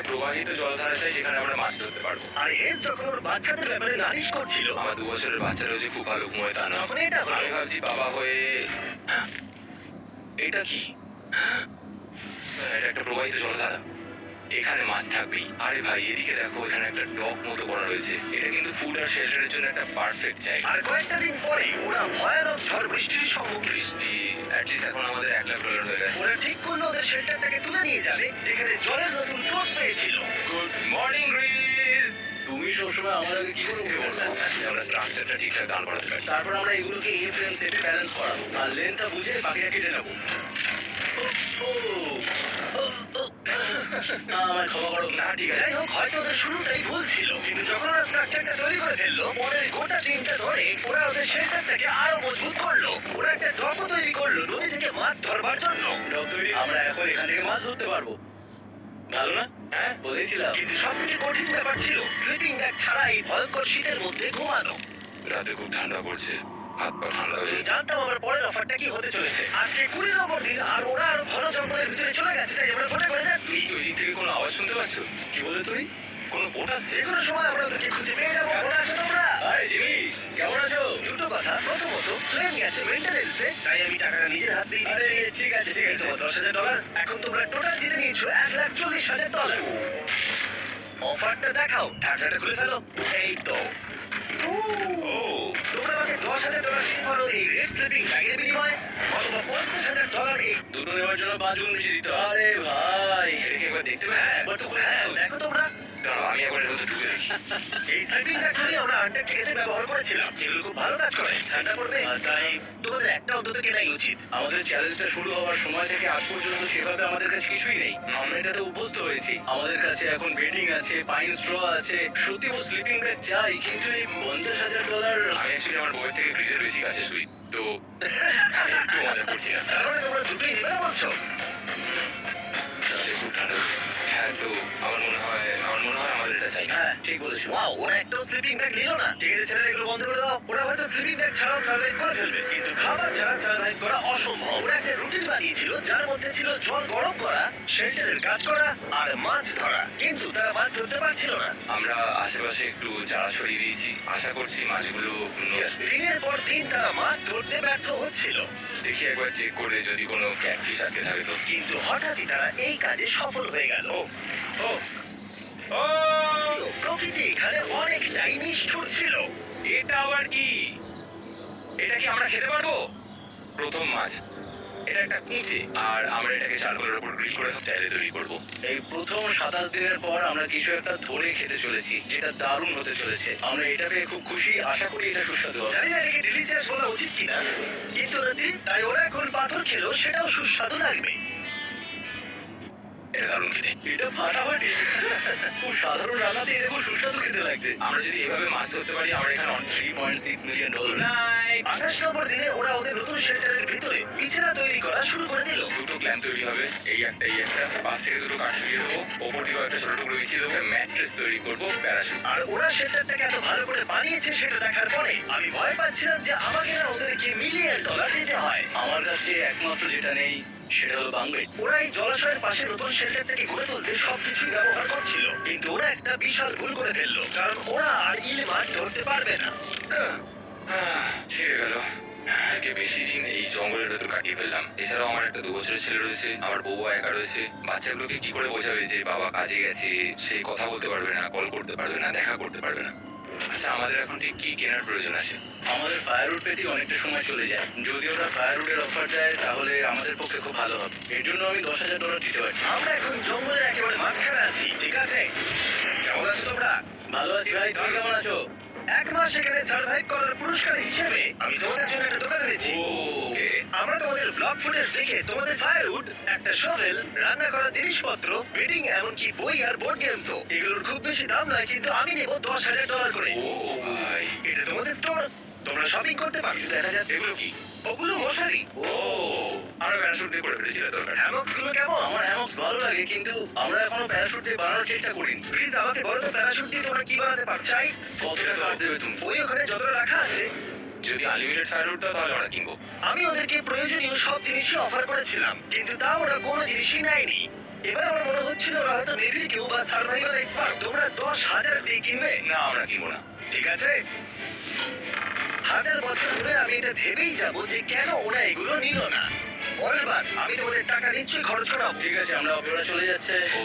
প্রবাহিত জলধারা চাই যেখানে আমরা মাছ ধরতে পারবো। আর হেস যখন ওর বাচ্চাদের ব্যাপারে নালিশ করছিল, আমার 2 বছরের বাচ্চারাও যে খুব ভালো ঘুমোয় তা না। তখন এটা হলো। আমি ভাবছি বাবা হয়ে এটা কি? এটা একটা প্রবাহিত জলধারা, এখানে মাছ থাকবেই। আরে ভাই এদিকে দেখো, এখানে একটা ডক মতো করা রয়েছে। এটা কিন্তু ফুড আর শেল্টারের জন্য একটা পারফেক্ট জায়গা। আর কয়েকটা দিন পরে ওরা ভয়ানক ঝড় বৃষ্টির সম্মুখীন। বৃষ্টি অ্যাটলিস্ট এখন আমাদের $1,00,000 হয়ে গেছে। ওরা ঠিক করলো ওদের শেল্টারটাকে তুলে নিয়ে যাবে, যেখানে জলের নতুন সোর্স পেয়েছিল। Good morning Greece. তুমি সবসময় আমার আগে কি করে উঠে বলবো? আমরা স্ট্রাকচারটা ঠিকঠাক দান করাতে পারি। তারপর আমরা এগুলোকে এ ফ্রেম সেটে ব্যালেন্স করাবো আর লেন্থটা বুঝে বাকিটা কেটে নেবো। আমার ক্ষমা করো। না ঠিক আছে। যাই হোক, হয়তো ওদের শুরুটাই ভুল ছিল, কিন্তু যখন ওরা স্ট্রাকচারটা তৈরি করে ফেললো, পরের গোটা দিনটা ধরে ওরা ওদের শেল্টারটাকে আরো মজবুত করলো। ওরা একটা ডকও তৈরি করলো নদী থেকে মাছ ধরবার জন্য। ডক তৈরি, আমরা এখন এখান থেকে মাছ ধরতে পারবো। ভালো না? হ্যাঁ বলেছিলাম। কিন্তু সব থেকে কঠিন ব্যাপার ছিল স্লিপিং ব্যাগ ছাড়া এই ভয়ঙ্কর শীতের মধ্যে ঘুমানো। রাতে খুব ঠান্ডা পড়ছে, হাত পা ঠান্ডা হয়ে যাচ্ছে। জানতাম আমার পরের অফারটা কি হতে চলেছে। আজকে 20 নম্বর দিন আর ওরা আরো ঘন জঙ্গলের ভিতরে চলে গেছে, তাই আমরা ফোনে করে যাচ্ছি। তুমি কি ওই দিক থেকে কোনো আওয়াজ শুনতে পাচ্ছ? কি বলে তুমি? কোনো বোট আসছে? যে কোনো সময় আমরা ওদেরকে খুঁজে পেয়ে যাবো। ওরা আসো তোমরা। আরে জিমি, কেমন আছো? দুটো কথা, প্রথমত প্লেন গেছে মেইনটেনেন্সে, তাই আমি টাকাটা নিজের হাত দিয়ে আরে দিচ্ছি। ঠিক আছে ঠিক আছে। $10,000। এখন তোমরা টোটাল জিতে নিয়েছো $1,40,000। অফারটা দেখাও, টাকাটা খুলে ফেলো। এই তো ও তোমরা আমাকে $10,000 দিতে পারো এই রেড স্লিপিং ব্যাগের বিনিময়ে, অথবা $50,000 এই। দুটো নেওয়ার জন্য 5 গুণ বেশি দিতে হবে। আরে ভাই, এটা কি একবার দেখতে পাবে? হ্যাঁ, হ্যাঁ, দেখো তোমরা। দাঁড়াও, আমি একবার এর মধ্যে ঢুকে দেখি। এই স্লিপিং ব্যাগগুলি আমরা আন্টার্কটিকাতে ব্যবহার করেছিলাম, যেগুলো খুব ভালো কাজ করে। ঠান্ডা পড়বে, তাই তোমাদের একটা অন্তত কেনাই উচিত। আমাদের চ্যালেঞ্জটা শুরু হওয়ার সময় থেকে আজ পর্যন্ত সেভাবে আমাদের কাছে কিছুই নেই। আমরা এটাতে অভ্যস্ত হয়েছি। আমাদের কাছে এখন বেডিং আছে, পাইন স্ট্র আছে। সত্যি ও স্লিপিং ব্যাগ চাই, কিন্তু এই $50,000। আমি অ্যাকচুয়ালি আমার বউয়ের থেকে ব্রিজের বেশি কাছে শুই, তো আমি একটু মজা করছি না। তার মানে তোমরা দুটোই নেবে না বলছো? রাতে খুব ঠান্ডা। হ্যাঁ, তো আমার মনে হয় আমাদের এটা চাই না। হ্যাঁ ঠিক বলেছো। ওয়াও, ওরা একটাও স্লিপিং ব্যাগ নিল না। ঠিক আছে ছেলেরা, এগুলো বন্ধ করে দাও। ওরা হয়তো স্লিপিং ব্যাগ ছাড়াও সার্ভাইভ করে ফেলবে, কিন্তু খাবার ছাড়া সার্ভাইভ করা অসম্ভব। ওরা একটা রুটিন বানিয়েছিল যার মধ্যে ছিল জল গরম করা, শেল্টারের কাজ করা আর মাছ ধরা, কিন্তু তারা মাছ ধরতে পারছিল না। আমরা আশেপাশে একটু চারা ছড়িয়ে দিয়েছি, আশা করছি মাছগুলো নিয়ে আসবে। দিনের পর দিন তারা মাছ ধরতে ব্যর্থ হচ্ছিল, দেখি একবার চেক করে যদি কোনো ক্যাটফিশ আটকে থাকে তো। কিন্তু হঠাৎই তারা এই কাজে সফল হয়ে গেল। ও ও ও প্রকৃতি এখানে অনেকটাই নিষ্ঠুর ছিল। এটা আবার কি? এটা কি আমরা খেতে পারবো? প্রথম মাছ। এটা একটা কুঁচে, আর আমরা এটাকে চারকোলের উপর গ্রিল করে স্টাইলে তৈরি করবো। এই প্রথম 27 দিনের পর আমরা কিছু একটা ধরে খেতে চলেছি, যেটা দারুণ হতে চলেছে। আমরা এটা পেয়ে খুব খুশি, আশা করি এটা সুস্বাদু হবে। জানি না এটাকে ডিলিশিয়াস বলা উচিত কিনা, কিন্তু তাই ওরা এখন পাথর খেলেও সেটাও সুস্বাদু লাগবে। এটা দারুণ খেতে। এটা ফাটাফাটি। খুব সাধারণ রান্নাতে এটা খুব সুস্বাদু খেতে লাগছে। আমরা যদি এভাবে মাছ ধরতে পারি, আমরা এখানে $3.6 মিলিয়ন। নাইট 28 নম্বর দিনে ওরা ওদের নতুন শেল্টারের ভিতরে বিছানা তৈরি করা শুরু করে দিল। দুটো ক্ল্যাম্প তৈরি হবে, এই একটা এই একটা। পাশ থেকে দুটো কাঠ সরিয়ে দেবো, ওপর দিকেও একটা ছোট টুকরো বিছিয়ে দেবো, ম্যাট্রেস তৈরি করবো, প্যারাশুট। আর ওরা শেল্টারটাকে এত ভালো করে বানিয়েছে সেটা দেখার পরে আমি ভয় পাচ্ছিলাম যে আমাকে না ওদেরকে $1,000,000 দিতে হয়। আমার কাছে একমাত্র যেটা নেই সেটা হলো বাংবেট। ওরা এই জলাশয়ের পাশে নতুন শেল্টারটাকে গড়ে তুলতে সবকিছুই ব্যবহার করছিল, কিন্তু ওরা একটা বিশাল ভুল করে ফেললো, কারণ ওরা আর ইল মাছ ধরতে পারবে না। ছেড়ে গেল। একে বেশি দিন এই জঙ্গলের ভেতর কাটিয়ে ফেললাম। এছাড়াও আমার একটা 2 বছরের ছেলে রয়েছে, আমার বউ একা রয়েছে। বাচ্চাগুলোকে কি করে বোঝাবে যে বাবা কাজে গেছে, সে কথা বলতে পারবে না, কল করতে পারবে না, দেখা করতে পারবে না। আচ্ছা, আমাদের এখন ঠিক কি কেনার প্রয়োজন আছে? আমাদের ফায়ারউড পেতে অনেকটা সময় চলে যায়। যদি ওরা ফায়ারউডের অফার দেয় তাহলে আমাদের পক্ষে খুব ভালো হবে। এর জন্য আমি $10,000 দিতে পারি। আমরা এখন জঙ্গলের একেবারে মাঝখানে আছি, ঠিক আছে? কেমন আছো তোমরা? ভালো আছি ভাই, তুমি কেমন আছো? 1 মাস এখানে সার্ভাইভ করার পুরস্কার হিসেবে আমি তোমাদের জন্য একটা দোকান এনেছি। ওকে। আমরা তোমাদের ব্লগ ফুটেজ দেখে তোমাদের ফায়ারউড, একটা শভেল, রান্না করার জিনিসপত্র, বেডিং, এমনকি বই আর বোর্ড গেমসও। এগুলোর খুব বেশি দাম নয়, কিন্তু আমি নেব $10,000 করে। ও ভাই, এটা তোমাদের স্টোর, তোমরা শপিং করতে পারো। দেখা যাচ্ছে এগুলো কি? ওগুলো মশারি। ও, আমরা প্যারাশুট দিয়ে করে ফেলেছিল দরকার। হ্যামক্স গুলো কেমন? আমার হ্যামক্স ভালো লাগে, কিন্তু আমরা এখনো প্যারাশুট দিয়ে বানানোর চেষ্টা করিনি। প্লিজ আমাকে বলো তো, প্যারাশুট দিয়ে তোমরা কি বানাতে পারো? চাই কতটা ছাড় দেবে তুমি? ওই ওখানে যতটা রাখা আছে। যদি আনলিমিটেড ফায়ারউড দাও তাহলে আমরা কিনবো। আমি ওদেরকে প্রয়োজনীয় সব জিনিসই অফার করেছিলাম, কিন্তু তাও ওরা কোনো জিনিসই নেয়নি। এবার আমার মনে হচ্ছিল ওরা হয়তো নেভির কেউ বা সার্ভাইভাল এক্সপার্ট। তোমরা 10,000 দিয়ে কিনবে? না আমরা কিনবো না। ঠিক আছে, 1000 বছর ধরে আমি এটা ভেবেই যাবো যে কেন ওরা এগুলো নিল না। পরের বার আমি তোমাদের টাকা নিশ্চয়ই খরচ করাবো। ঠিক আছে, আমরা অপেরা চলে যাচ্ছে। ও